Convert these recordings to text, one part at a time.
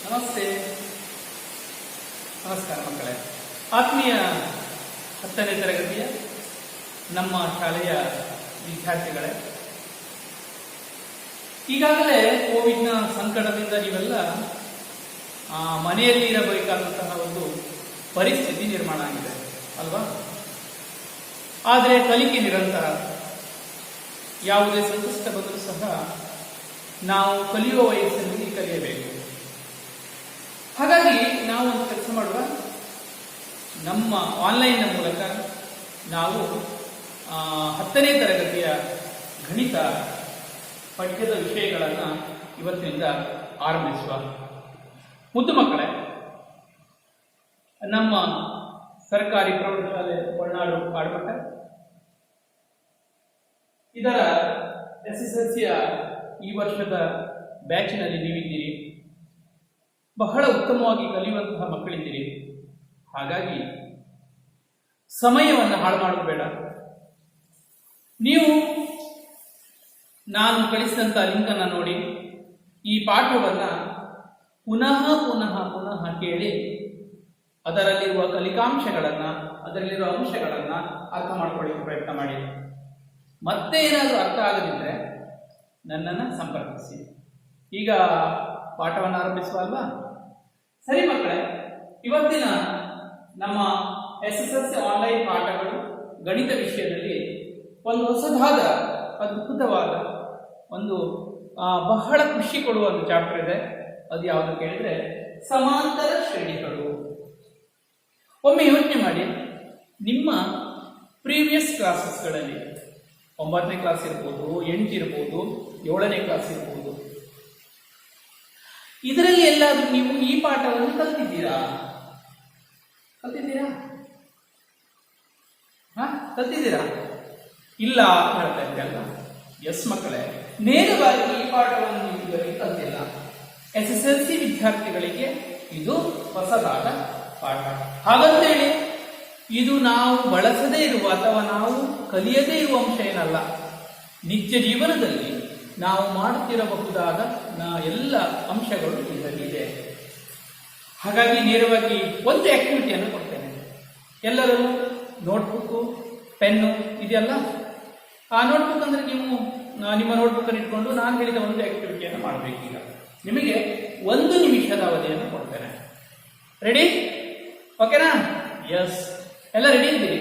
ನಮಸ್ತೆ, ನಮಸ್ಕಾರ ಮಕ್ಕಳೇ. ಆತ್ಮೀಯ 10ನೇ ತರಗತಿಯ ನಮ್ಮ ಶಾಲೆಯ ವಿದ್ಯಾರ್ಥಿಗಳೇ, ಈಗಾಗಲೇ ಕೋವಿಡ್ನ ಸಂಕಟದಿಂದ ನೀವೆಲ್ಲ ಮನೆಯಲ್ಲಿ ಇರಬೇಕಾದಂತಹ ಒಂದು ಪರಿಸ್ಥಿತಿ ನಿರ್ಮಾಣ ಆಗಿದೆ ಅಲ್ವಾ? ಆದರೆ ಕಲಿಕೆ ನಿರಂತರ. ಯಾವುದೇ ಸಂಕಷ್ಟ ಬಂದರೂ ಸಹ ನಾವು ಕಲಿಯುವ ವಯಸ್ಸಿನಲ್ಲಿ ಕಲಿಯಬೇಕು. ಹಾಗಾಗಿ ನಾವು ಒಂದು ಕೆಲಸ ಮಾಡುವ, ನಮ್ಮ ಆನ್ಲೈನ್ನ ಮೂಲಕ ನಾವು 10ನೇ ತರಗತಿಯ ಗಣಿತ ಪಠ್ಯದ ವಿಷಯಗಳನ್ನು ಇವತ್ತಿನಿಂದ ಆರಂಭಿಸುವ. ಮುದ್ದು ಮಕ್ಕಳೇ, ನಮ್ಮ ಸರ್ಕಾರಿ ಪ್ರೌಢಶಾಲೆ ಹೊರನಾಡು ಕಾಡ್ಮಠ ಇದರ SSLCಯ ಈ ವರ್ಷದ ಬ್ಯಾಚಿನಲ್ಲಿ ನೀವಿದ್ದೀರಿ. ಬಹಳ ಉತ್ತಮವಾಗಿ ಕಲಿಯುವಂತಹ ಮಕ್ಕಳಿದ್ದೀರಿ. ಹಾಗಾಗಿ ಸಮಯವನ್ನು ಹಾಳು ಮಾಡೋದು ಬೇಡ. ನೀವು ನಾನು ಕಳಿಸಿದಂಥ ಲಿಂಕನ್ನು ನೋಡಿ ಈ ಪಾಠವನ್ನು ಪುನಃ ಪುನಃ ಪುನಃ ಕೇಳಿ ಅದರಲ್ಲಿರುವ ಕಲಿಕಾಂಶಗಳನ್ನು, ಅದರಲ್ಲಿರುವ ಅಂಶಗಳನ್ನು ಅರ್ಥ ಮಾಡ್ಕೊಳ್ಳಿಕ್ಕೆ ಪ್ರಯತ್ನ ಮಾಡಿ. ಮತ್ತೆ ಏನಾದರೂ ಅರ್ಥ ಆಗದಿದ್ದರೆ ನನ್ನನ್ನು ಸಂಪರ್ಕಿಸಿ. ಈಗ ಪಾಠವನ್ನು ಆರಂಭಿಸುವ ಅಲ್ವಾ? ಸರಿ ಮಕ್ಕಳೇ, ಇವತ್ತಿನ ನಮ್ಮ SSLC ಆನ್ಲೈನ್ ಪಾಠಗಳು ಗಣಿತ ವಿಷಯದಲ್ಲಿ ಒಂದು ಹೊಸದಾದ ಅದ್ಭುತವಾದ ಒಂದು ಬಹಳ ಖುಷಿ ಕೊಡುವ ಒಂದು ಚಾಪ್ಟರ್ ಇದೆ. ಅದು ಯಾವುದು ಕೇಳಿದ್ರೆ ಸಮಾಂತರ ಶ್ರೇಣಿಗಳು. ಒಮ್ಮೆ ಯೋಚನೆ ಮಾಡಿ, ನಿಮ್ಮ ಪ್ರೀವಿಯಸ್ ಕ್ಲಾಸಸ್ಗಳಲ್ಲಿ 9ನೇ ಕ್ಲಾಸ್ ಇರ್ಬೋದು, 8 ಇರ್ಬೋದು, 7ನೇ ಕ್ಲಾಸ್ ಇರ್ಬೋದು, ಇದರಲ್ಲಿ ಎಲ್ಲಾದ್ರೂ ನೀವು ಈ ಪಾಠವನ್ನು ಕಲ್ತಿದ್ದೀರಾ? ಕಲ್ತಿದ್ದೀರಾ? ಇಲ್ಲ ಹೇಳ್ತಾ ಇದ್ದಲ್ಲ. ಎಸ್ ಮಕ್ಕಳೇ, ನೇರವಾಗಿ ಈ ಪಾಠವನ್ನು ನೀವು ಇದುವರೆಗೆ ಕಲ್ತಿಲ್ಲ. SSLC ವಿದ್ಯಾರ್ಥಿಗಳಿಗೆ ಇದು ಹೊಸದಾದ ಪಾಠ. ಹಾಗಂತೇಳಿ ಇದು ನಾವು ಬಳಸದೇ ಇರುವ ಅಥವಾ ನಾವು ಕಲಿಯದೇ ಇರುವ ಅಂಶ ಏನಲ್ಲ. ನಿತ್ಯ ಜೀವನದಲ್ಲಿ ನಾವು ಮಾಡುತ್ತಿರಬಹುದಾದ ಎಲ್ಲ ಅಂಶಗಳು ಇದರಲ್ಲಿದೆ. ಹಾಗಾಗಿ ನೇರವಾಗಿ ಒಂದು ಆಕ್ಟಿವಿಟಿಯನ್ನು ಕೊಡ್ತೇನೆ. ಎಲ್ಲರೂ ನೋಟ್ಬುಕ್ಕು, ಪೆನ್ನು ಇದೆಯಲ್ಲ, ಆ ನೋಟ್ಬುಕ್ ಅಂದರೆ ನೀವು ನಿಮ್ಮ ನೋಟ್ಬುಕ್ಕನ್ನು ಇಟ್ಕೊಂಡು ನಾನು ಹೇಳಿದ ಒಂದು ಆಕ್ಟಿವಿಟಿಯನ್ನು ಮಾಡಬೇಕೀಗ. ನಿಮಗೆ 1 ನಿಮಿಷದ ಅವಧಿಯನ್ನು ಕೊಡ್ತೇನೆ. ರೆಡಿ? ಓಕೆನಾ? ಎಸ್, ಎಲ್ಲ ರೆಡಿ ಇದ್ದೀರಿ?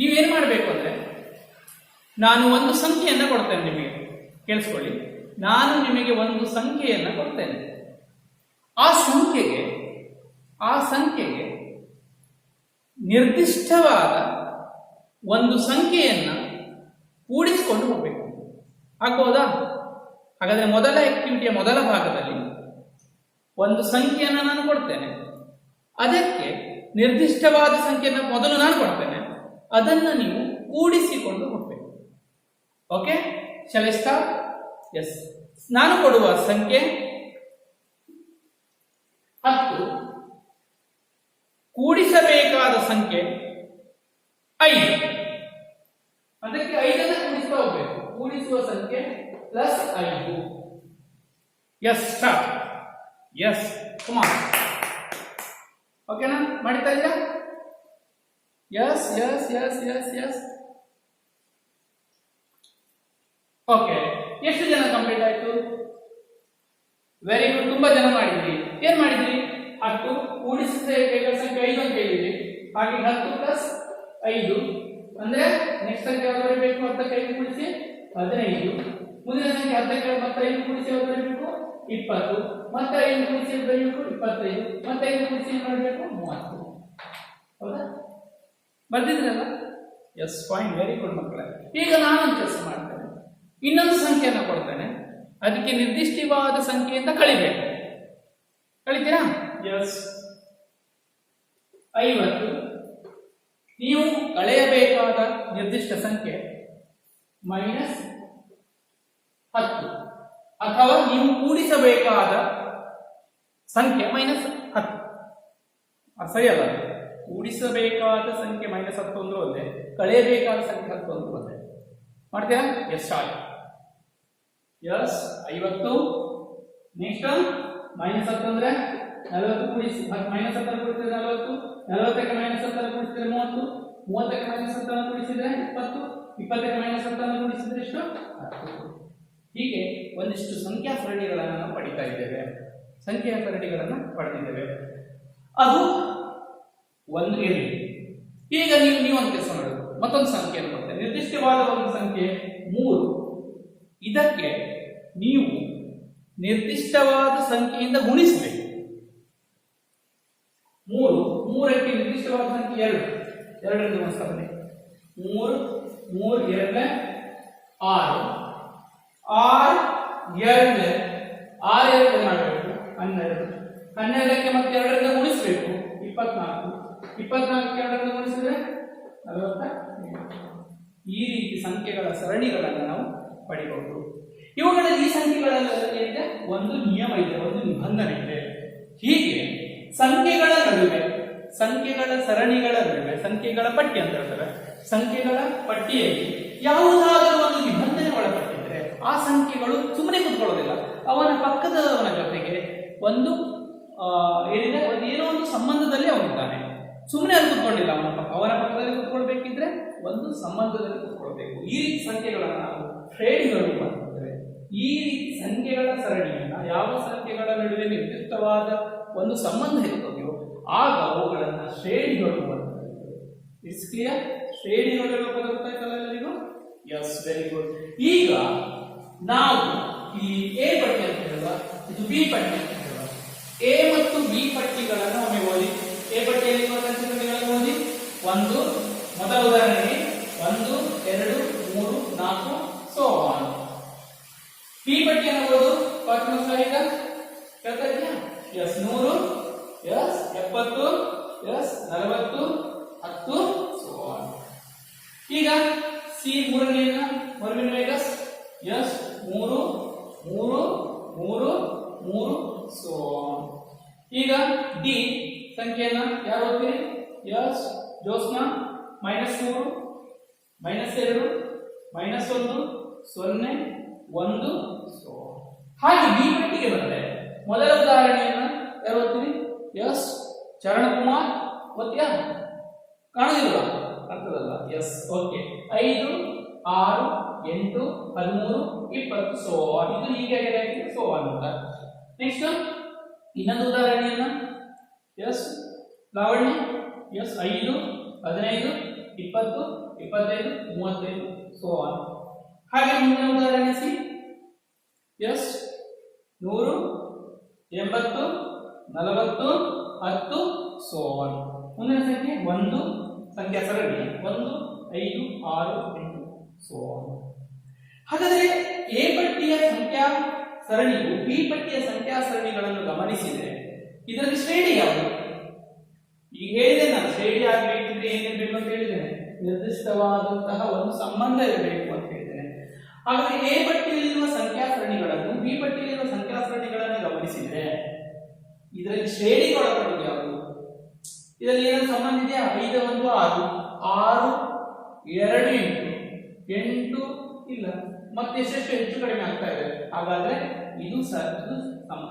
ನೀವೇನು ಮಾಡಬೇಕು ಅಂದರೆ, ನಾನು ಒಂದು ಸಂಖ್ಯೆಯನ್ನು ಕೊಡ್ತೇನೆ ನಿಮಗೆ. ಕೇಳಿಸ್ಕೊಳ್ಳಿ, ನಾನು ನಿಮಗೆ ಒಂದು ಸಂಖ್ಯೆಯನ್ನು ಕೊಡ್ತೇನೆ. ಆ ಸಂಖ್ಯೆಗೆ ನಿರ್ದಿಷ್ಟವಾದ ಒಂದು ಸಂಖ್ಯೆಯನ್ನು ಕೂಡಿಸಿಕೊಂಡು ಹೋಗಬೇಕು. ಆಗ್ಬೋದಾ? ಹಾಗಾದರೆ ಮೊದಲ ಆಕ್ಟಿವಿಟಿಯ ಮೊದಲ ಭಾಗದಲ್ಲಿ ಒಂದು ಸಂಖ್ಯೆಯನ್ನು ನಾನು ಕೊಡ್ತೇನೆ, ಅದಕ್ಕೆ ನಿರ್ದಿಷ್ಟವಾದ ಸಂಖ್ಯೆಯನ್ನು ಮೊದಲು ನಾನು ಕೊಡ್ತೇನೆ, ಅದನ್ನು ನೀವು ಕೂಡಿಸಿಕೊಂಡು ಹೋಗಬೇಕು. Okay, shall I start? Yes, ನಾನು ಕೊಡುವ ಸಂಖ್ಯೆ 10, ಕೂಡಿಸಬೇಕಾದ ಸಂಖ್ಯೆ 5. ಅದಕ್ಕೆ 5ಅನ್ನು ಕೂಡಿಸ್ತಾ ಹೋಗ್ಬೇಕು. ಕೂಡಿಸುವ ಸಂಖ್ಯೆ +5. Yes, start. ಎಸ್, ಕುಮಾರ್. ಓಕೆನಾ? ಮಾಡ್ತಾ ಇದ್ದೀರಾ? Yes yes yes yes yes. Okay, ಎಷ್ಟು ಜನ ಕಂಪ್ಲೀಟ್ ಆಯ್ತು? ವೆರಿ ಗುಡ್, ತುಂಬಾ ಜನ ಮಾಡಿದ್ರಿ. ಏನ್ ಮಾಡಿದ್ರಿ? 10 ಕೂಡಿಸಬೇಕಾದ ಸಂಖ್ಯೆ 5 ಅಂತ ಹೇಳಿದ್ರಿ. ಹಾಗೆ 10 + 5 ಅಂದ್ರೆ ನೆಕ್ಸ್ಟ್ ಸಂಖ್ಯೆ ಯಾವ್ದು ಬರಬೇಕು? 10ಕ್ಕೆ 5 ಕೂಡಿಸಿ 15. ಮುಂದಿನ ಸಂಖ್ಯೆ 10ಕ್ಕೆ ಮತ್ತೆ 5 ಕೂಡಿಸಿ ಯಾವ್ದು ಬರಬೇಕು? 20. ಮತ್ತೆ 5 ಕೂಡಿಸಿ ಬರಬೇಕು 25. ಮತ್ತೆ 5 ಕೂಡಿಸಿ ಮಾಡಬೇಕು 30. ಹೌದಾ? ಬರ್ದಿದ್ರಲ್ಲ? ಎಸ್, ಫೈನ್, ವೆರಿ ಗುಡ್ ಮಕ್ಕಳೇ. ಈಗ ನಾನೊಂದು ಕೆಲಸ ಮಾಡ್ತೇನೆ, ಇನ್ನೊಂದು ಸಂಖ್ಯೆಯನ್ನು ಕೊಡ್ತೇನೆ, ಅದಕ್ಕೆ ನಿರ್ದಿಷ್ಟವಾದ ಸಂಖ್ಯೆಯಿಂದ ಕಳಿಬೇಕು. ಕಳಿತೀರಾ? ಎಸ್, 50. ನೀವು ಕಳೆಯಬೇಕಾದ ನಿರ್ದಿಷ್ಟ ಸಂಖ್ಯೆ -10, ಅಥವಾ ನೀವು ಕೂಡಿಸಬೇಕಾದ ಸಂಖ್ಯೆ -10. ಸರಿಯಲ್ಲ? ಕೂಡಿಸಬೇಕಾದ ಸಂಖ್ಯೆ -10 ಅಂದ್ರೂ ಒಂದೇ, ಕಳೆಯಬೇಕಾದ ಸಂಖ್ಯೆ 10 ಅಂದ್ರೂ ಒಂದೇ. ಮಾಡ್ತೀರಾ? S, start. ಎಸ್, 50. ನೆಕ್ಸ್ಟ್ -10 ಅಂದ್ರೆ 40 ಕೂಡಿಸಿ ಮೈನಸ್ 10 ಕೂಡಿಸಿದ್ರೆ 40, 40ಕ್ಕೆ ಮೈನಸ್ 10 ಕೂಡಿಸಿದ್ರೆ 30, 30ಕ್ಕೆ ಮೈನಸ್ 10 ಕೂಡಿಸಿದ್ರೆ 20, 20ಕ್ಕೆ ಮೈನಸ್ 10 ಕೂಡಿಸಿದ್ರೆ ಎಷ್ಟು 10. ಹೀಗೆ ಒಂದಿಷ್ಟು ಸಂಖ್ಯಾ ಸರಣಿಗಳನ್ನು ನಾವು ಪಡಿತಾ ಇದ್ದೇವೆ. ಸಂಖ್ಯಾ ಸರಣಿಗಳನ್ನು ಪಡೆದಿದ್ದೇವೆ. ಅದು ಒಂದು ಇರಲಿ. ಈಗ ನೀವು ಒಂದು ಕೆಲಸ ಮಾಡೋದು, ಮತ್ತೊಂದು ಸಂಖ್ಯೆಯನ್ನು ಕೊಡ್ತೇನೆ, ನಿರ್ದಿಷ್ಟವಾದ ಒಂದು ಸಂಖ್ಯೆ 3. ಇದಕ್ಕೆ ನೀವು ನಿರ್ದಿಷ್ಟವಾದ ಸಂಖ್ಯೆಯಿಂದ ಗುಣಿಸಬೇಕು. 3ಕ್ಕೆ ನಿರ್ದಿಷ್ಟವಾದ ಸಂಖ್ಯೆ 2, 2ರಿಂದ ಗುಣಿಸ್ತಾ ಬನ್ನಿ. 3 3 2 6, 6 2 6 2 ಮಾಡಬೇಕು 12, 12ಕ್ಕೆ ಮತ್ತೆ 2ರಿಂದ ಗುಣಿಸಬೇಕು 24, 24ಕ್ಕೆ 2ರಿಂದ ಗುಣಿಸಿದ್ರೆ 48. ಈ ರೀತಿ ಸಂಖ್ಯೆಗಳ ಸರಣಿಗಳನ್ನು ನಾವು ಪಡೆಯಬಹುದು. ಇವುಗಳಲ್ಲಿ ಈ ಸಂಖ್ಯೆಗಳಲ್ಲಿ ಒಂದು ನಿಯಮ ಇದೆ, ಒಂದು ನಿಬಂಧನೆ ಇದೆ. ಹೀಗೆ ಸಂಖ್ಯೆಗಳ ನಡುವೆ, ಸಂಖ್ಯೆಗಳ ಸರಣಿಗಳ ನಡುವೆ, ಸಂಖ್ಯೆಗಳ ಪಟ್ಟಿ ಅಂತ ಹೇಳ್ತಾರೆ, ಸಂಖ್ಯೆಗಳ ಪಟ್ಟಿಯಲ್ಲಿ ಯಾವುದಾದರೂ ಒಂದು ನಿಬಂಧನೆ ಒಳಪಟ್ಟಿದ್ರೆ ಆ ಸಂಖ್ಯೆಗಳು ಸುಮ್ಮನೆ ಕೂತ್ಕೊಳ್ಳೋದಿಲ್ಲ. ಅವನ ಪಕ್ಕದವನ ಜೊತೆಗೆ ಒಂದು ಏನಿದೆ, ಏನೋ ಒಂದು ಸಂಬಂಧದಲ್ಲಿ ಅವನಿದ್ದಾನೆ. ಸುಮ್ಮನೆ ಅಲ್ಲಿ ಕೂತ್ಕೊಂಡಿಲ್ಲ, ಅವನ ಪಕ್ಕದಲ್ಲಿ ಕೂತ್ಕೊಳ್ಬೇಕಿದ್ರೆ ಒಂದು ಸಂಬಂಧದಲ್ಲಿ ಕೂತ್ಕೊಳ್ಬೇಕು. ಈ ರೀತಿ ಸಂಖ್ಯೆಗಳನ್ನು ನಾವು ಶ್ರೇಣಿಗಳು ಮಾಡ್ತೇವೆ. ಈ ರೀತಿ ಸಂಖ್ಯೆಗಳ ಸರಣಿಯನ್ನ ಯಾವ ಸಂಖ್ಯೆಗಳ ನಡುವೆ ನಿರ್ದಿಷ್ಟವಾದ ಒಂದು ಸಂಬಂಧ ಇರ್ತದೆಯೋ ಆಗ ಅವುಗಳನ್ನು ಶ್ರೇಣಿಗಳು ಮಾಡ್ತೇವೆ. It's clear? ಶ್ರೇಣಿಗಳು ಪದ ಗೊತ್ತಾಯ್ತಲ್ಲ ಎಲ್ಲರಿಗೂ? Yes, very good. ಈಗ ನಾವು ಈ ಎ ಪಟ್ಟಿ ಅಂತ ಹೇಳುವ, ಇದು ಬಿ ಪಟ್ಟಿ ಅಂತ ಹೇಳುವ. ಎ ಮತ್ತು ಬಿ ಪಟ್ಟಿಗಳನ್ನು ಒಮ್ಮೆ ಓದಿ. ಎ ಪಟ್ಟಿಯಲ್ಲಿ ಸಂಖ್ಯೆಗಳನ್ನು ಓದಿ. ಒಂದು ಮೊದಲ ಉದಾಹರಣೆ 1 2 3 4 ಸೋ ಆನ್. ಬಿ ಪಟ್ಟಿಯನ್ನು ಓದು. ಫಾತಿಮಾ ಸಾಹಿದ ಕೇಳ್ತಾ ಇದೆಯಾ? Yes, 100, yes 70, yes 40, 10 so on. ಈಗ ಸಿ ಮೂರನೆಯನ್ನ ಮರುವಿನ ವೇಗಸ್ ಎಸ್ 3 3 3 3 ಸೋ ಆನ್. ಈಗ ಡಿ ಸಂಖ್ಯೆಯನ್ನ ಯಾರು ಓದ್ತೀರಿ? Yes Josna -3 -2 -1 0 1 so. ಹಾಗೆ ಬಿ ಪಟ್ಟಿಗೆ ಬಂದರೆ ಮೊದಲ ಉದಾಹರಣೆಯನ್ನ ಯಾರು ಓದ್ತೀರಿ? ಎಸ್ ಚರಣಕುಮಾರ್ ಓದ್ತೀಯಾ? ಕಾಣುದಿಲ್ಲ ಅರ್ಥದಲ್ಲ? Yes, okay. 5 6 8 13 20 so on. ಇದು ಹೀಗೆ ಸೋ ಆನ್ ಅಂತ. ನೆಕ್ಸ್ಟ್ ಇನ್ನೊಂದು ಉದಾಹರಣೆಯನ್ನ yes Lavanya yes 5 15 20 25 35 so on. ಹಾಗೆ ಮುಂದಿನ ಉದಾಹರಣೆ ಸಿ ಎಸ್ 100 80 40 10 ಸೋ ಆನ್. ಮುಂದಿನ ಸಂಖ್ಯೆ 1 ಸಂಖ್ಯಾ ಸರಣಿ 1 5 6 8 ಸೋ ಆನ್. ಹಾಗಾದರೆ ಎ ಪಟ್ಟಿಯ ಸಂಖ್ಯಾ ಸರಣಿಯು ಬಿ ಪಟ್ಟಿಯ ಸಂಖ್ಯಾ ಸರಣಿಗಳನ್ನು ಗಮನಿಸಿದರೆ ಇದರಲ್ಲಿ ಶ್ರೇಣಿ ಯಾವುದು? ಈಗ ಹೇಳಿದೆ ನಾನು, ಶ್ರೇಣಿ ಆಗಬೇಕಿದ್ರೆ ಏನಿರಬೇಕು ಅಂತ ಹೇಳಿದ್ದೇನೆ, ನಿರ್ದಿಷ್ಟವಾದಂತಹ ಒಂದು ಸಂಬಂಧ ಇರಬೇಕು ಅಂತ ಹೇಳಿದ್ದೇನೆ. ಹಾಗಾದ್ರೆ ಎ ಪಟ್ಟಿಯಲ್ಲಿರುವ ಸಂಖ್ಯಾ ಸರಣಿಗಳನ್ನು ಬಿ ಪಟ್ಟಿಯಲ್ಲಿರುವ ಸಂಖ್ಯಾ ಸರಣಿಗಳನ್ನು ಗಮನಿಸಿದ್ರೆ ಇದರಲ್ಲಿ ಶ್ರೇಣಿಗೊಳಪಡುವುದು ಯಾವುದು? ಇದರಲ್ಲಿ ಏನಾದ್ರು ಸಂಬಂಧ ಇದೆಯಾ? 5 1 6 6 2 8 ಇಲ್ಲ, ಮತ್ತೆ ಎಷ್ಟೆಷ್ಟು ಹೆಚ್ಚು ಕಡಿಮೆ ಆಗ್ತಾ ಇದೆ. ಹಾಗಾದ್ರೆ ಇದು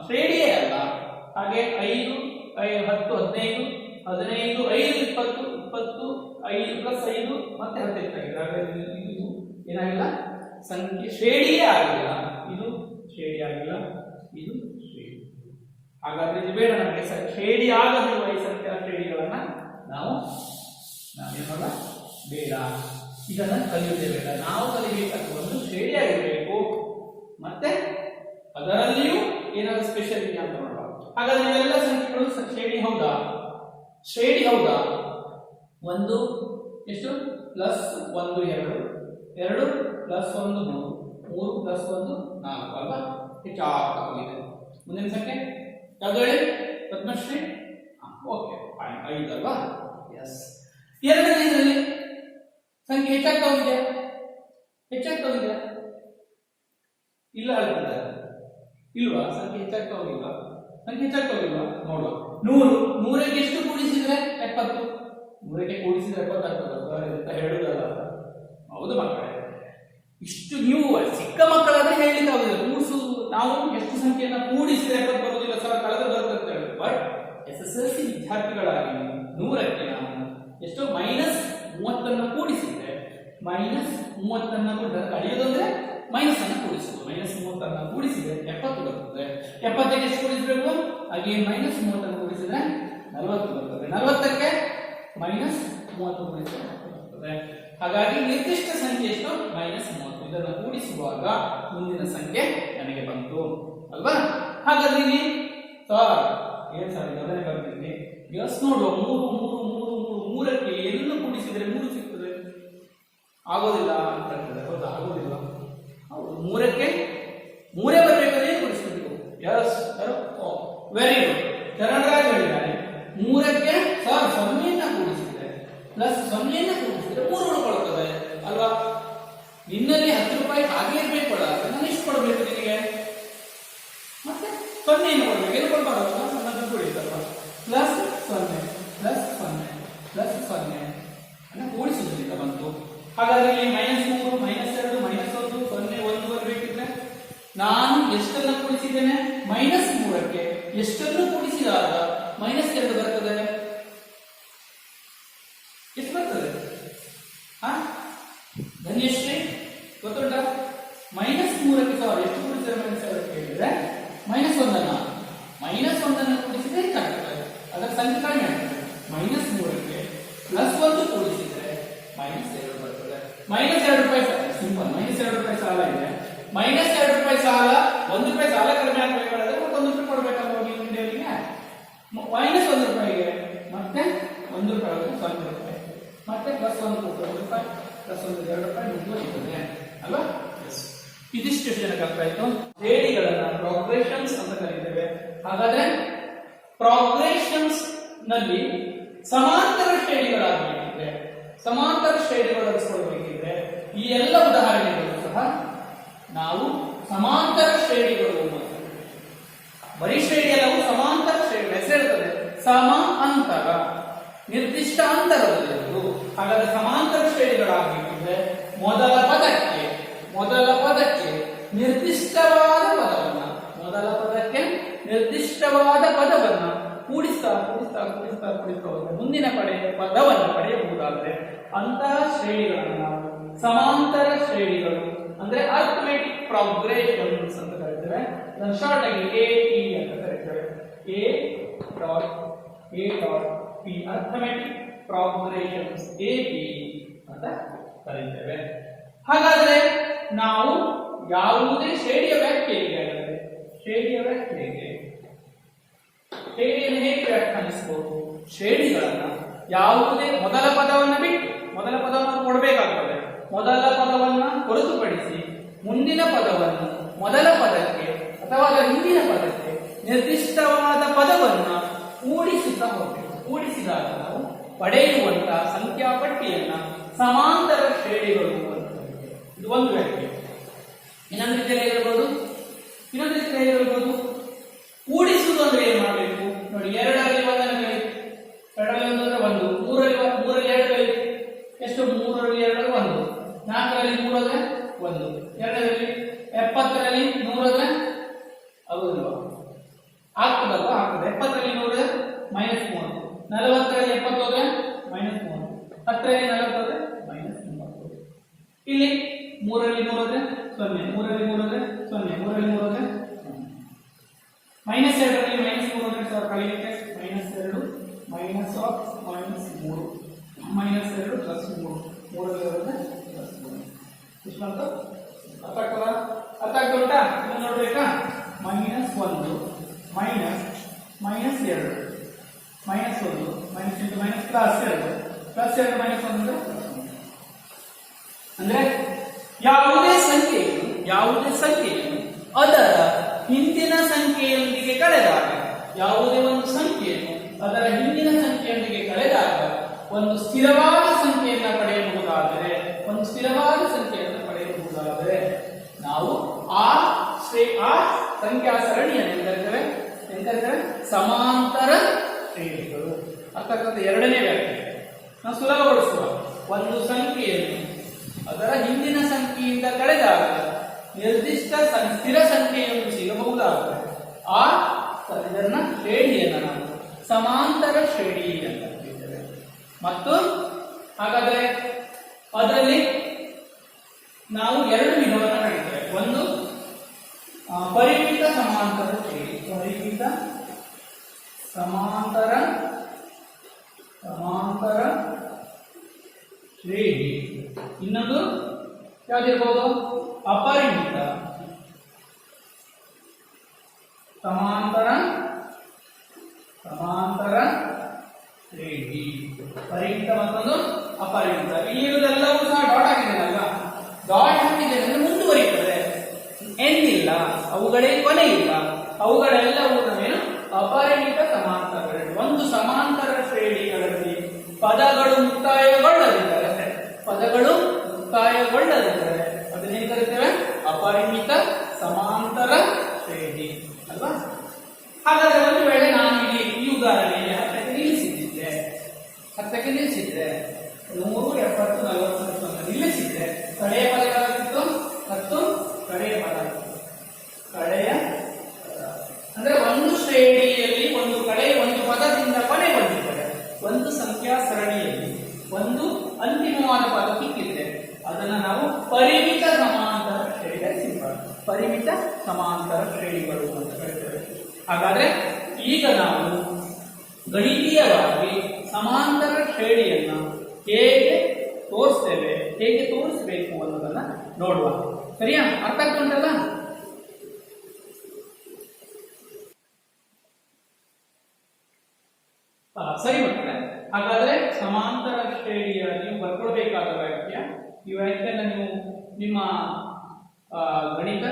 ಶ್ರೇಣಿಯೇ ಅಲ್ಲ. ಹಾಗೆ 5 10 15 15 5 20 20 5 + 5 ಮತ್ತೆ 10 ಆಗಿದೆ. ಹಾಗಾದ್ರೆ ಇದು ಏನಾಗಿಲ್ಲ, ಸಂಖ್ಯೆ ಶ್ರೇಣಿಯೇ ಆಗಿಲ್ಲ. ಇದು ಶ್ರೇಣಿ ಆಗಿಲ್ಲ, ಇದು ಶ್ರೇಣಿ. ಹಾಗಾದ್ರೆ ಇದು ಬೇಡ ನಮಗೆ. ಶ್ರೇಣಿ ಆಗದಿರುವ ಈ ಸಂಖ್ಯಾ ಶ್ರೇಣಿಗಳನ್ನ ನಾವೇನಲ್ಲ ಬೇಡ, ಇದನ್ನ ಕಲಿಯುವುದೇ ಬೇಡ. ನಾವು ಕಲಿಬೇಕಾದ ಒಂದು ಶ್ರೇಣಿ ಆಗಿರಬೇಕು, ಮತ್ತೆ ಅದರಲ್ಲಿಯೂ ಏನಾದ್ರು ಸ್ಪೆಷಲ್ ಇದೆಯಾ ಅಂತ ನೋಡುವ. ಹಾಗಾದ್ರೆ ಇವೆಲ್ಲ ಸಂಖ್ಯೆಗಳು ಶ್ರೇಣಿ ಹೌದಾ? ಶ್ರೇಣಿ ಹೌದಾ? 1 ಎಷ್ಟು +1 2 2 +1 3 3 +1 4 ಅಲ್ವಾ? ಹೆಚ್ಚಾಗಿದೆ. ಮುಂದಿನ ಸಂಖ್ಯೆ ಯಾವುದು ಹೇಳಿ? ಪದ್ಮಶ್ರೀ. ಓಕೆ, 5 ಅಲ್ವಾ? ಎಸ್. ಎರಡನೇದರಲ್ಲಿ ಸಂಖ್ಯೆ ಹೆಚ್ಚಾಗ್ತಾ ಹೋಗಿದೆ, ಹೆಚ್ಚಾಗ್ತಾ ಹೋಗಿದೆ ಇಲ್ಲ ಹೇಳ್ತಿದ್ದಾರೆ ಇಲ್ವಾ? ಸಂಖ್ಯೆ ಹೆಚ್ಚಾಗ್ತಾ ಹೋಗಿಲ್ವಾ? ಸಂಖ್ಯೆ ಹೆಚ್ಚಾಗ್ತಾ ಹೋಗಿಲ್ವಾ? ನೋಡುವ. 100ಕ್ಕೆ ಎಷ್ಟು ಕೂಡಿಸಿದ್ರೆ 70? 100ಕ್ಕೆ ಕೂಡಿಸಿದ್ರೆ 70 ಆಗ್ತದೆ ಅಂತ ಹೇಳುದಲ್ಲ. ಹೌದು ಮಕ್ಕಳೇ, ಇಷ್ಟು ನೀವು ಚಿಕ್ಕ ಮಕ್ಕಳಾದ್ರೆ ಹೇಳಲಿಕ್ಕೆ ಆಗುದಿಲ್ಲ. ಕೂಡಿಸುವುದು ನಾವು ಎಷ್ಟು ಸಂಖ್ಯೆಯನ್ನ ಕೂಡಿಸಿದ್ರೆ 70 ಬರುವುದಿಲ್ಲ, ಸಲ ಕಳೆದು ಬರುತ್ತೆ ಅಂತ ಹೇಳಿ. ಬಟ್ SSLC ವಿದ್ಯಾರ್ಥಿಗಳಾಗಿ 100ಕ್ಕೆ ನಾನು ಎಷ್ಟು -30 ಕೂಡಿಸಿದ್ರೆ -30 ಕಳೆಯೋದಂದ್ರೆ ಮೈನಸ್ ಅನ್ನು ಕೂಡಿಸುವುದು. -30 ಕೂಡಿಸಿದ್ರೆ 70 ಬರ್ತದೆ. 70ಕ್ಕೆ ಎಷ್ಟು ಕೂಡಿಸಬೇಕು? ಹಾಗೆ -30 ಕೂಡಿಸಿದ್ರೆ 40 ಬರ್ತದೆ. 40ಕ್ಕೆ -30 ಕೂಡಿಸಿದ್ರೆ 40 ಬರ್ತದೆ. ಹಾಗಾಗಿ ನಿರ್ದಿಷ್ಟ ಸಂಖ್ಯೆ ಎಷ್ಟು? -30. ಇದನ್ನು ಕೂಡಿಸುವಾಗ ಮುಂದಿನ ಸಂಖ್ಯೆ ನನಗೆ ಬಂತು ಅಲ್ವಾ? ಹಾಗಾದ್ರೆ ಇಲ್ಲಿ ಏನ್ ಸರ್ ಮೊದಲೇ ಬರ್ತೀನಿ ಎಸ್ ನೋಡುವ 3ಕ್ಕೆ ಎಲ್ಲ ಕೂಡಿಸಿದ್ರೆ 3 ಸಿಗ್ತದೆ. ಆಗೋದಿಲ್ಲ ಅಂತ ಹೇಳ್ತಾರೆ. ಹೌದಾ? ಆಗೋದಿಲ್ಲ. ಹೌದು, 3ಕ್ಕೆ 3 ಬರಬೇಕಾದ್ರೆ ಏನು ಕೂಡಿಸಬೇಕು? Yes, very good. ಚರಣರಾಜ್ ಹೇಳಿದ್ದಾರೆ 3ಕ್ಕೆ ಸರ್ 0 ಕೂಡಿಸಿದ್ರೆ ಪ್ಲಸ್ 0 ಕೂಡಿಸಿದ್ರೆ 3 ಉಳ್ಕೊಳ್ತದೆ ಅಲ್ವಾ? ನಿನ್ನಲ್ಲಿ 10 ರೂಪಾಯಿ ಹಾಗೆ ಇರ್ಬೇಕಲ್ಲ, ನಾನು ಎಷ್ಟು ಕೊಡಬೇಕು ನಿನಗೆ? ಮತ್ತೆ 0 ಕೊಡ್ಬೇಕು. ಏನು ಕೊಡ್ಬಾರ್ದು? ನನ್ನದು ಕೂಡಿಸಲ್ವಾ? ಪ್ಲಸ್ 0 ಪ್ಲಸ್ 0 ಪ್ಲಸ್ 0 ಅನ್ನ ಕೂಡಿಸುವುದರಿಂದ ಬಂತು. ಹಾಗಾದ್ರೆ ಇಲ್ಲಿ -3 -2 -1 0 1 ಬರಬೇಕಿದ್ರೆ ನಾನು ಎಷ್ಟನ್ನು ಕೂಡಿಸಿದ್ದೇನೆ? -3ಕ್ಕೆ ಎಷ್ಟನ್ನು ಕೂಡಿಸಿದಾಗ -2 ಬರ್ತದೆ. ಎಷ್ಟು ಬರ್ತದೆ? ಧನ್ಯಶ್ರೀ ಗೊತ್ತುಂಟಾ? -3ಕ್ಕೆ ಸರ್ ಎಷ್ಟು ಕೂಡಿಸಿದ್ರೆ -2 ಕೇಳಿದ್ರೆ -1 ಕೂಡಿಸಿದ್ರೆ ಹೆಚ್ಚಾಗ್ತದೆ. ಅದರ ಸಂಖ್ಯೆ ಕಡಿಮೆ ಆಗ್ತದೆ. -3ಕ್ಕೆ +1 ಕೂಡಿಸಿದ್ರೆ -2 ಬರ್ತದೆ. -2 ರೂಪಾಯಿ ಸಿಂಪಲ್. -2 ರೂಪಾಯಿ ಸಾಲ ಇದೆ. -2 ರೂಪಾಯಿ ಸಾಲ, 1 ರೂಪಾಯಿ ಸಾಲ ಕಡಿಮೆ ಆಗಬೇಕಾದ್ರೆ ಮತ್ತೆ 1 ರೂಪಾಯಿ ಕೊಡಬೇಕಲ್ವ ನೀವು ಇಂಡಿಯಾಗೆ? -1 ರೂಪಾಯಿಗೆ ಮತ್ತೆ 1 ರೂಪಾಯಿ 0 ರೂಪಾಯಿ ಮತ್ತೆ +1 1 ರೂಪಾಯಿ +1 2 ರೂಪಾಯಿ ಮುಂದುವರಿಯುತ್ತದೆ ಅಲ್ವಾ? ಇದಿಷ್ಟು ಜನಕ್ಕೆ ಅರ್ಥ ಆಯ್ತು. ಶ್ರೇಣಿಗಳನ್ನ ಪ್ರೋಗ್ರೆಷನ್ಸ್ ಅಂತ ಕರೀತೇವೆ. ಹಾಗಾದ್ರೆ ಪ್ರೋಗ್ರೆಷನ್ಸ್ ನಲ್ಲಿ ಸಮಾಂತರ ಶ್ರೇಣಿಗಳಾಗಬೇಕಿದ್ರೆ, ಸಮಾಂತರ ಶ್ರೇಣಿಗಳು ರಚಿಸಬೇಕಿದ್ರೆ ಈ ಎಲ್ಲ ಉದಾಹರಣೆಗಳು ಸಹ ನಾವು ಸಮಾಂತರ ಶ್ರೇಣಿಗಳು ಬರೀ ಶ್ರೇಣಿ ಎಲ್ಲವೂ ಸಮಾಂತರ ಶ್ರೇಣಿ ಹೆಸರಿರ್ತದೆ. ಸಮ ಅಂತರ, ನಿರ್ದಿಷ್ಟ ಅಂತರದಲ್ಲಿರುವುದು. ಹಾಗಾದ್ರೆ ಸಮಾಂತರ ಶ್ರೇಣಿಗಳಾಗಬೇಕಿದ್ರೆ ಮೊದಲ ಪದಕ್ಕೆ ನಿರ್ದಿಷ್ಟವಾದ ಪದವನ್ನ ಕೂಡಿಸ್ತಾ ಮುಂದಿನ ಪದವನ್ನು ಪಡೆಯಬಹುದಾದರೆ ಅಂತಹ ಶ್ರೇಣಿಗಳನ್ನು ನಾವು ಸಮಾಂತರ ಶ್ರೇಣಿಗಳು ಅಂದ್ರೆ ಅರ್ಥಮೆಟಿಕ್ ಪ್ರೋಗ್ರೆಷನ್ಸ್ ಅಂತ ಕರೀತೇವೆ. ಅದನ್ನು ಶಾರ್ಟ್ ಆಗಿ AT ಅಂತ ಕರೀತೇವೆ. A.P ಅರ್ಥಮೆಟಿಕ್ ಪ್ರೋಗ್ರೆಷನ್ಸ್ AP ಅಂತ ಕರೀತೇವೆ. ಹಾಗಾದ್ರೆ ನಾವು ಯಾವುದೇ ಶ್ರೇಣಿಯ ವ್ಯಾಖ್ಯೆ ಹೇಗೆ? ಶ್ರೇಣಿಯನ್ನು ಹೇಗೆ ವ್ಯಾಖ್ಯಾನಿಸಬಹುದು? ಶ್ರೇಣಿಗಳನ್ನ ಯಾವುದೇ ಮೊದಲ ಪದವನ್ನು ಬಿಟ್ಟು, ಮೊದಲ ಪದವನ್ನು ಕೊಡಬೇಕಾಗುತ್ತದೆ. ಮೊದಲ ಪದವನ್ನ ಹೊರತುಪಡಿಸಿ ಮುಂದಿನ ಪದವನ್ನು ಮೊದಲ ಪದಕ್ಕೆ ಅಥವಾ ಅದರ ಹಿಂದಿನ ಪದಕ್ಕೆ ನಿರ್ದಿಷ್ಟವಾದ ಪದವನ್ನ ಕೂಡಿಸುತ್ತಾ ಹೋಗಬೇಕು. ಕೂಡಿಸಿದಾಗ ನಾವು ಪಡೆಯುವಂತಹ ಸಂಖ್ಯಾ ಪಟ್ಟಿಯನ್ನ ಸಮಾಂತರ ಶ್ರೇಣಿಗಳು ಅಂತ ಕರೀತೇವೆ. ಇದು ಒಂದು ವ್ಯಾಖ್ಯೆ. ಇನ್ನೊಂದು ರೀತಿಯಲ್ಲಿ ಹೇಳ್ಬೋದು, ಕೂಡಿಸುವುದು ಅಂದ್ರೆ ಏನ್ ಮಾಡಬೇಕು ನೋಡಿ. 2ರಲ್ಲಿ 1 ಕಲಿ, 2ರಲ್ಲಿ 1 ಅಂದ್ರೆ 1, 3ರಲ್ಲಿ 2 ಕಲಿ, ಎಷ್ಟು? 3ರಲ್ಲಿ 2 1, 4ರಲ್ಲಿ 3 ಅಂದ್ರೆ 1, 2ರಲ್ಲಿ 70ರಲ್ಲಿ 100 ಅಂದ್ರೆ ಹೌದಲ್ವಾ? ಆಗ್ತದಲ್ವಾ? ಆಗ್ತದೆ. 70ರಲ್ಲಿ 100 -3, 40ರಲ್ಲಿ 70 ಹೋದ್ರೆ -3, 10ರಲ್ಲಿ 40 ಹೋದ್ರೆ -30. ಇಲ್ಲಿ 3ರಲ್ಲಿ 3 ಹೋದ್ರೆ 0, 3ರಲ್ಲಿ 3 ಹೋದ್ರೆ 0, 3ರಲ್ಲಿ 3 ಹೋದ್ರೆ -2ರಲ್ಲಿ -3 ಹೋದ್ರೆ ಸರ್ ಕಳಿಲಿಕ್ಕೆ -2 -3 -2 +3, 3ರಲ್ಲಿ ಹೋದ್ರೆ +3. ಎಷ್ಟು ಬಂತು? ಅರ್ಥ ಆಗ್ತದಾ? ಅರ್ಥ ಆಗ್ತುಂಟಾ? ಇದನ್ನು ನೋಡ್ಬೇಕಾ? -1 -2 -1 +2 ಅಂದ್ರೆ ಯಾವುದೇ ಸಂಖ್ಯೆಯನ್ನು ಅದರ ಹಿಂದಿನ ಸಂಖ್ಯೆಯೊಂದಿಗೆ ಕಳೆದಾಗ, ಯಾವುದೇ ಒಂದು ಸಂಖ್ಯೆಯನ್ನು ಅದರ ಹಿಂದಿನ ಸಂಖ್ಯೆಯೊಂದಿಗೆ ಕಳೆದಾಗ ಒಂದು ಸ್ಥಿರವಾದ ಸಂಖ್ಯೆಯನ್ನು ಪಡೆಯಬಹುದಾದರೆ ನಾವು ಆ ಸಂಖ್ಯಾ ಸರಣಿಯನ್ನು ಕರೀತೇವೆ ಸಮಾಂತರ ಶ್ರೇಣಿಗಳು. ಅರ್ಥಾತ್ ಎರಡನೇ ವ್ಯಾಖ್ಯೆ ನಾವು ಸುಲಭಗೊಳಿಸುವ, ಒಂದು ಸಂಖ್ಯೆಯನ್ನು ಅದರ ಹಿಂದಿನ ಸಂಖ್ಯೆಯಿಂದ ಕಳೆದಾಗ ನಿರ್ದಿಷ್ಟ ಸ್ಥಿರ ಸಂಖ್ಯೆಯನ್ನು ಸಿಗಬಹುದಾದರೆ ಇದನ್ನ ಶ್ರೇಣಿಯನ್ನು ನಾವು ಸಮಾಂತರ ಶ್ರೇಣಿ ಅಂತ ಕರೀತೇವೆ. ಮತ್ತು ಹಾಗಾದ್ರೆ ಅದರಲ್ಲಿ ನಾವು ಎರಡು ವಿಧವನ್ನು ಕರೀತೇವೆ. ಒಂದು ಪರಿಮಿತ ಸಮಾಂತರ ಶ್ರೇಣಿ, ಪರಿಮಿತ ಸಮಾಂತರ ಶ್ರೇಣಿ. ಇನ್ನೊಂದು ಯಾವ್ದಿರ್ಬೋದು? ಅಪರಿಮಿತ ಸಮಾಂತರ ಶ್ರೇಣಿ. ಪರಿಮಿತ ಮತ್ತೊಂದು ಅಪರಿಮಿತ. ಇಲ್ಲಿರುವುದೆಲ್ಲವೂ ಸಹ ಡಾಟ್ ಹಾಕಿದ್ದೇನಲ್ಲ, ಡಾಟ್ ಹಾಕಿದ್ದೇನೆ ಅಂದ್ರೆ ಮುಂದುವರಿತದೆ, ಎಂದಿಲ್ಲ, ಅವುಗಳೇ ಕೊನೆ ಇಲ್ಲ. ಅವುಗಳೆಲ್ಲವೂ ನಾವೇನು ಅಪರಿಮಿತ ಸಮಾಂತರಗಳು. ಒಂದು ಸಮಾಂತರ ಶ್ರೇಣಿಗಳಲ್ಲಿ ಪದಗಳು ಮುಕ್ತಾಯಗೊಳ್ಳದಿದ್ದರೆ ಅದನ್ನೇನು ಕರೀತೇವೆ? ಅಪರಿಮಿತ ಸಮಾಂತರ ಶ್ರೇಣಿ ಅಲ್ವಾ? ಹಾಗಾದ್ರೆ ಒಂದು ವೇಳೆ ನಾನು ಇಲ್ಲಿ ಈ ಉದಾಹರಣೆಯಲ್ಲಿ 10ಕ್ಕೆ ನಿಲ್ಲಿಸಿದ್ದೆ, 100, 70, 40 ನಿಲ್ಲಿಸಿದ್ರೆ ಕಡೆಯ ಪದಗಳಾಗಿತ್ತು 10, ಕಡೆಯ ಪದ ಕಡೆಯ ಅಂದ್ರೆ ಒಂದು ಶ್ರೇಣಿಯಲ್ಲಿ ಒಂದು ಪದದಿಂದ ಕೊನೆಗೊಂಡಿದ್ದರೆ, ಒಂದು ಸಂಖ್ಯಾ ಸರಣಿಯಲ್ಲಿ ಒಂದು ಅಂತಿಮವಾದ ಪದ ಸಿಕ್ಕಿದ್ರೆ ಅದನ್ನು ನಾವು ಪರಿಮಿತ ಸಮಾಂತರ ಶ್ರೇಣಿಗಳು ಅಂತ ಕರೀತೇವೆ. ಹಾಗಾದ್ರೆ ಈಗ ನಾವು ಗಣಿತೀಯವಾಗಿ ಸಮಾಂತರ ಶ್ರೇಣಿಯನ್ನು ಹೇಗೆ ತೋರಿಸಬೇಕು ಅನ್ನೋದನ್ನ ನೋಡುವ. ಸರಿಯಾ? ಅರ್ಥ ಆಗ್ತುಂಟಲ್ಲ? ಸರಿ ಮಕ್ಕಳೇ, ಹಾಗಾದ್ರೆ ಸಮಾಂತರ ಶ್ರೇಣಿಯ ನೀವು ಬರ್ಕೊಳ್ಬೇಕಾದ ವ್ಯಾಖ್ಯ, ಈ ವ್ಯಾಖ್ಯಾನ ನೀವು ನಿಮ್ಮ ಗಣಿತ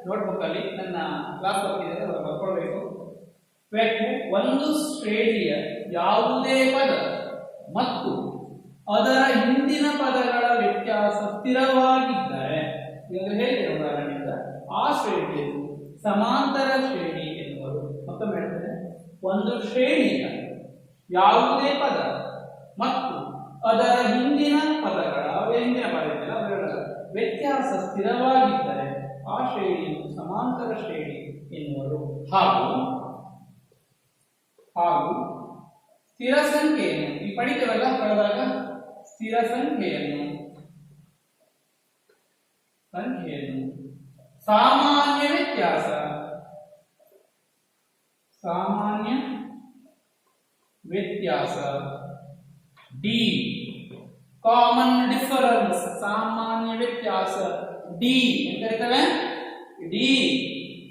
ನೋಟ್ಬುಕ್ ಅಲ್ಲಿ ನನ್ನ ಕ್ಲಾಸ್ ವರ್ಕ್ ಇದೆ ಅದನ್ನು ಬರ್ಕೊಳ್ಬೇಕು. ವ್ಯಾಖ್ಯೆ: ಒಂದು ಶ್ರೇಣಿಯ ಯಾವುದೇ ಪದ ಮತ್ತು ಅದರ ಹಿಂದಿನ ಪದಗಳ ವ್ಯತ್ಯಾಸ ಸ್ಥಿರವಾಗಿದ್ದರೆ, ಇವಾಗ ಹೇಳಿದೆ ಉದಾಹರಣೆಯಿಂದ, ಆ ಶ್ರೇಣಿಯನ್ನು ಸಮಾಂತರ ಶ್ರೇಣಿ ಎನ್ನುವರು. ಮತ್ತೊಮ್ಮೆ ಹೇಳ್ತೇನೆ, ಒಂದು ಶ್ರೇಣಿಯ ಯಾವುದೇ ಪದ ಮತ್ತು ಅದರ ಹಿಂದಿನ ಪದಗಳ ವ್ಯತ್ಯಾಸ ಸ್ಥಿರವಾಗಿದ್ದರೆ ಆ ಶ್ರೇಣಿಯನ್ನು ಸಮಾಂತರ ಶ್ರೇಣಿ ಎನ್ನುವರು. ಹಾಗೂ ಸ್ಥಿರ ಸಂಖ್ಯೆಯನ್ನು ಈ ಪಡಿತೇವಲ್ಲ ಕಳೆದಾಗ, ಸ್ಥಿರ ಸಂಖ್ಯೆಯನ್ನು ಸಾಮಾನ್ಯ ವ್ಯತ್ಯಾಸ ಡಿ, ಕಾಮನ್ ಡಿಫರೆನ್ಸ್, ಸಾಮಾನ್ಯ ವ್ಯತ್ಯಾಸ ಡಿ ಅಂತ ಕರೀತೇವೆ. ಡಿ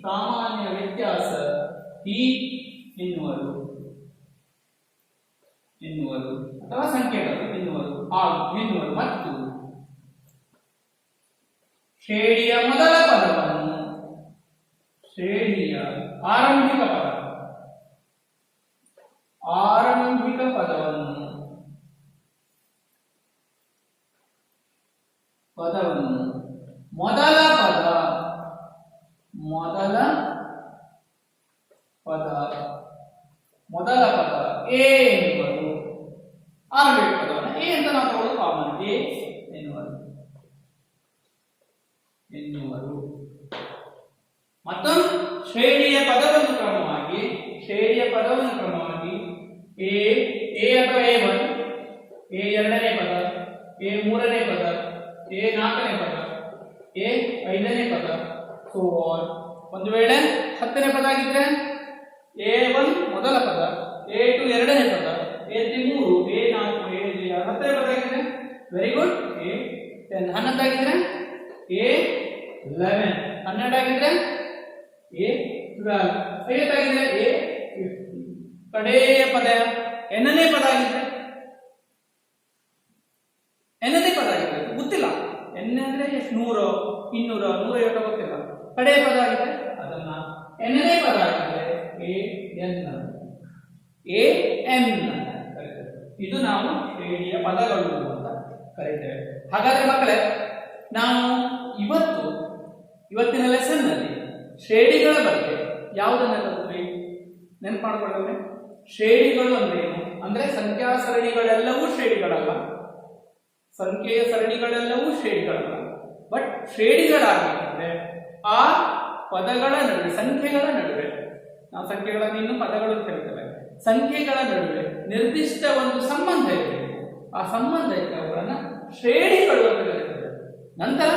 ಸಾಮಾನ್ಯ ವ್ಯತ್ಯಾಸ ಡಿ ಎನ್ನುವರು ಅಥವಾ ಸಂಖ್ಯೆಗಳು ಎನ್ನುವರು. ಮತ್ತು ಶ್ರೇಣಿಯ ಮೊದಲ ಪದವನ್ನು ಶ್ರೇಣಿಯ ಆರಂಭಿಕ ಪದವನ್ನು ಮೊದಲ ಪದ ಎ ಎನ್ನುವರು. ಆರಂಭಿಕ ಪದವನ್ನು ಎ ಅಂತ ನಾವು ತಗೊಳ್ಳೋದು ಕಾಮನ್, ಎ ಎನ್ನುವರು. ಮತ್ತು ಶ್ರೇಣಿಯ ಪದವನ್ನು ಕ್ರಮವಾಗಿ ಎ ಅಥವಾ A1, ಎ ಎರಡನೇ ಪದ, ಎ ಮೂರನೇ ಪದ, ಎ ನಾಲ್ಕನೇ ಪದ, ಎ ಐದನೇ ಪದ, ಸೋ ಆನ್. ಒಂದು ವೇಳೆ 10ನೇ ಪದ ಆಗಿದ್ರೆ A1 ಮೊದಲ ಪದ, A2 ಎರಡನೇ ಪದ, A3 ಮೂರು, A4 A5 10ನೇ ಪದ ಆಗಿದೆ. Very good. A10 11 ಆಗಿದ್ರೆ A11, 12 ಆಗಿದ್ರೆ A12, 50 ಆಗಿದ್ರೆ A50. ಕಡೆಯ ಪದ ಎನ್ನನೇ ಪದ ಆಗಿದ್ರೆ ಗೊತ್ತಿಲ್ಲ. ಎನ್ ಅಂದ್ರೆ ಎಷ್ಟು? 100, 200, 150 ಗೊತ್ತಿಲ್ಲ. ಕಡೆಯ ಪದ ಆಗಿದೆ, ಅದನ್ನ ಎನ್ನನೇ ಪದ ಆಗಿದೆ AN ಇದು ನಾವು ಶ್ರೇಣಿಯ ಪದಗಳು ಅಂತ ಕರೀತೇವೆ. ಹಾಗಾದ್ರೆ ಮಕ್ಕಳೇ, ನಾವು ಇವತ್ತಿನ ಲೆಸನ್ ನಲ್ಲಿ ಶ್ರೇಣಿಗಳ ಬಗ್ಗೆ ಯಾವುದನ್ನ ಕಲಿತ್ವಿ? ನೆನಪು ಮಾಡ್ಕೊಳ್ಳೋಣ. ಶ್ರೇಣಿಗಳು ಅಂದ್ರೆ ಏನು? ಅಂದ್ರೆ ಸಂಖ್ಯಾ ಸರಣಿಗಳೆಲ್ಲವೂ ಶ್ರೇಣಿಗಳಲ್ಲ, ಸಂಖ್ಯೆಯ ಸರಣಿಗಳೆಲ್ಲವೂ ಶ್ರೇಣಿಗಳಲ್ಲ. ಬಟ್ ಶ್ರೇಣಿಗಳಾಗಿದ್ದರೆ ಆ ಪದಗಳ ನಡುವೆ, ಸಂಖ್ಯೆಗಳ ನಡುವೆ, ನಾವು ಸಂಖ್ಯೆಗಳನ್ನು ಇನ್ನು ಪದಗಳು ಕರೀತೇವೆ, ಸಂಖ್ಯೆಗಳ ನಡುವೆ ನಿರ್ದಿಷ್ಟ ಒಂದು ಸಂಬಂಧ ಇರಬೇಕು. ಆ ಸಂಬಂಧ ಇದ್ದರೆ ಅವುಗಳನ್ನ ಶ್ರೇಣಿಗಳು ಅಂತ ಕರೀತಾರೆ. ನಂತರ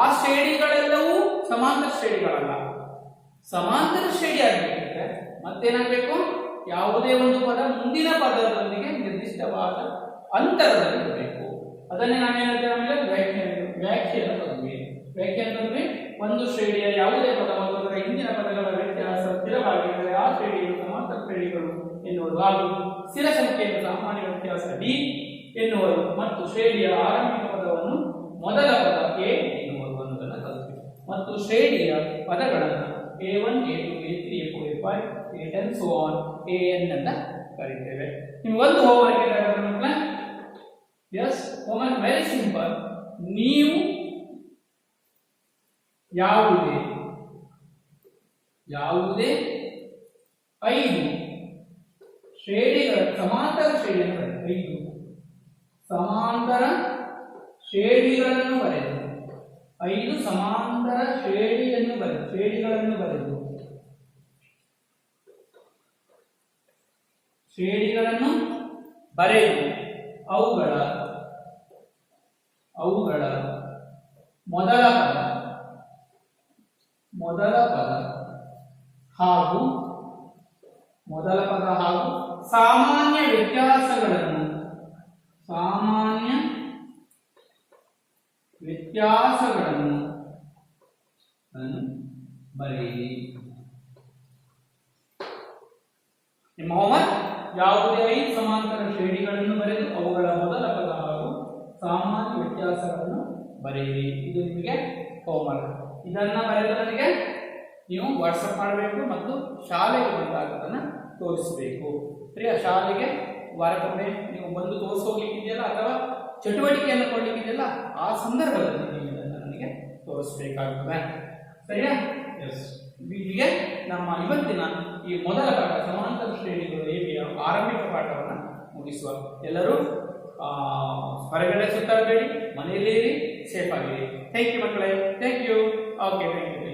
ಆ ಶ್ರೇಣಿಗಳೆಲ್ಲವೂ ಸಮಾಂತರ ಶ್ರೇಣಿಗಳಲ್ಲ. ಸಮಾಂತರ ಶ್ರೇಣಿ ಆಗಬೇಕಿದ್ರೆ ಮತ್ತೇನಾಗಬೇಕು? ಯಾವುದೇ ಒಂದು ಪದ ಮುಂದಿನ ಪದದೊಂದಿಗೆ ನಿರ್ದಿಷ್ಟವಾದ ಅಂತರದಲ್ಲಿ ಇರಬೇಕು. ಅದನ್ನೇ ನಾವೇನಂತೇವೆ ಆಮೇಲೆ ವ್ಯಾಖ್ಯಾನ ತಂದ್ವಿ. ಒಂದು ಶ್ರೇಣಿಯ ಯಾವುದೇ ಪದ ಮತ್ತು ಅದರ ಹಿಂದಿನ ಪದಗಳ ವ್ಯತ್ಯಾಸ ಸ್ಥಿರವಾಗಿದ್ದರೆ ಆ ಶ್ರೇಣಿಗಳು ಸಮಾಂತರ ಶ್ರೇಣಿಗಳು ಎನ್ನುವರು. ಹಾಗೂ ಸ್ಥಿರ ಸಂಖ್ಯೆಯ ಸಾಮಾನ್ಯ ವ್ಯತ್ಯಾಸ ಡಿ ಎನ್ನುವರು ಮತ್ತು ಶ್ರೇಣಿಯ ಆರಂಭಿಕ ಪದವನ್ನು ಮೊದಲ ಪದ ಎ ಎನ್ನುವರು ಅನ್ನೋದನ್ನು ಕಲಿತ್ವಿ. ಮತ್ತು ಶ್ರೇಣಿಯ ಪದಗಳನ್ನು A1, A2, A3, A4, A5, A10 so on AN ಅಂತ ಕರೀತೇವೆ. ನಿಮ್ಗೆ ಒಂದು ಹೋಮ್ವರ್ಕ್ ಇದೆ ಮಕ್ಕಳ. Yes, homework very simple. ನೀವು ಯಾವುದೇ 5 ಶ್ರೇಣಿಗಳ ಸಮಾಂತರ ಶ್ರೇಣಿಯನ್ನು 5 ಸಮಾಂತರ ಶ್ರೇಣಿಗಳನ್ನು ಬರೆದು 5 ಸಮಾಂತರ ಶ್ರೇಣಿಗಳನ್ನು ಬರೆದು ಅವುಗಳ ಮೊದಲ ಪದ ಹಾಗೂ ಸಾಮಾನ್ಯ ವ್ಯತ್ಯಾಸಗಳನ್ನು ಬರೆಯಿರಿ. ನಿಮ್ಮ ಹೋಮ್ವರ್ಕ್ ಯಾವುದೇ 5 ಸಮಾಂತರ ಶ್ರೇಣಿಗಳನ್ನು ಬರೆದು ಅವುಗಳ ಮೊದಲ ಪದ ಹಾಗೂ ಸಾಮಾನ್ಯ ವ್ಯತ್ಯಾಸಗಳನ್ನು ಬರೆಯಿರಿ. ಇದು ನಿಮಗೆ ಹೋಮ್ವರ್ಕ್. ಇದನ್ನ ಬರೆದು ನನಗೆ ನೀವು ವಾಟ್ಸಪ್ ಮಾಡಬೇಕು ಮತ್ತು ಶಾಲೆಗೆ ಬಂದಾಗ ಅದನ್ನು ತೋರಿಸಬೇಕು. ಸರಿಯಾ? ಶಾಲೆಗೆ ವಾರಕ್ಕೊಮ್ಮೆ ನೀವು ಬಂದು ತೋರಿಸೋಗ್ಲಿಕ್ಕಿದೆಯಲ್ಲ ಅಥವಾ ಚಟುವಟಿಕೆಯನ್ನು ಕೊಡ್ಲಿಕ್ಕಿದೆಯಲ್ಲ, ಆ ಸಂದರ್ಭದಲ್ಲಿ ನೀವು ಇದನ್ನು ನನಗೆ ತೋರಿಸಬೇಕಾಗುತ್ತದೆ. ಸರಿಯಾ? ಎಸ್. ಹೀಗೆ ನಮ್ಮ ಇವತ್ತಿನ ಈ ಮೊದಲ ಪಾಠ ಸಮಾಂತರ ಶ್ರೇಣಿಗಳು ಹೇಗೆ ಆರಂಭಿಕ ಪಾಠವನ್ನು ಮುಗಿಸುವ. ಎಲ್ಲರೂ ಹೊರಗಡೆ ಸುತ್ತಬೇಡಿ, ಮನೆಯಲ್ಲಿರಿ, ಸೇಫ್ ಆಗಿರಿ. ಥ್ಯಾಂಕ್ ಯು ಮಕ್ಕಳೇ. Thank you. Okay, thank you.